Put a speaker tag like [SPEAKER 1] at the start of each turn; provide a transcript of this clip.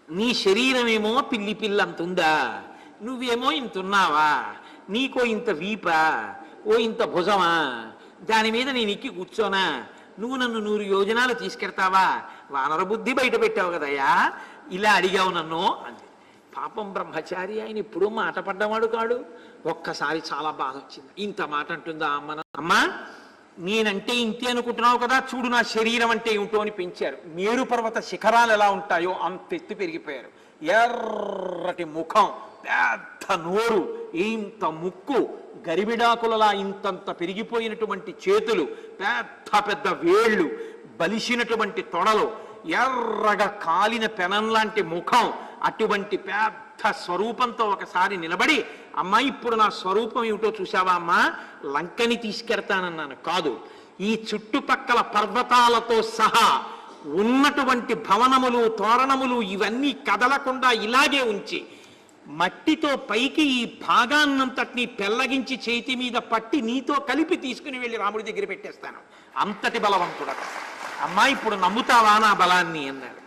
[SPEAKER 1] నీ శరీరమేమో పిల్లి పిల్లంతుందా, నువ్వేమో ఇంతున్నావా, నీకో ఇంత వీపా, ఓ ఇంత భుజమా, దాని మీద నేను ఎక్కి కూర్చోనా, నువ్వు నన్ను 100 యోజనాలు తీసుకెడతావా, వానర బుద్ధి బయట పెట్టావు కదయ్యా, ఇలా అడిగావు నన్ను అంది. పాపం బ్రహ్మచారి ఆయన ఎప్పుడూ మాట పడ్డవాడు కాడు. ఒక్కసారి చాలా బాధ వచ్చింది. ఇంత మాట అంటుందా అమ్మ? అమ్మా, నేనంటే ఇంతే అనుకుంటున్నావు కదా, చూడు నా శరీరం అంటే ఏమిటో అని పెంచారు. మేరు పర్వత శిఖరాలు ఎలా ఉంటాయో అంత ఎత్తు పెరిగిపోయారు. ఎర్రటి ముఖం, పెద్ద నోరు, ఇంత ముక్కు, గరిబిడాకులలా ఇంతంత పెరిగిపోయినటువంటి చేతులు, పెద్ద పెద్ద వేళ్ళు, బలిసినటువంటి తొడలు, ఎర్రగా కాలిన పెనం లాంటి ముఖం, అటువంటి పెద్ద స్వరూపంతో ఒకసారి నిలబడి, అమ్మా ఇప్పుడు నా స్వరూపం ఏమిటో చూసావా అమ్మా, లంకని తీసుకెడతానన్నాను. కాదు, ఈ చుట్టుపక్కల పర్వతాలతో సహా ఉన్నటువంటి భవనములు, తోరణములు ఇవన్నీ కదలకుండా ఇలాగే ఉంచి మట్టితో పైకి ఈ భాగాన్నంతటినీ పెళ్లగించి చేతి మీద పట్టి నీతో కలిపి తీసుకుని వెళ్ళి రాముడి దగ్గర పెట్టేస్తాను. అంతటి బలవంతుడ. అమ్మా ఇప్పుడు నమ్ముతావా నా బలాన్ని అన్నాడు.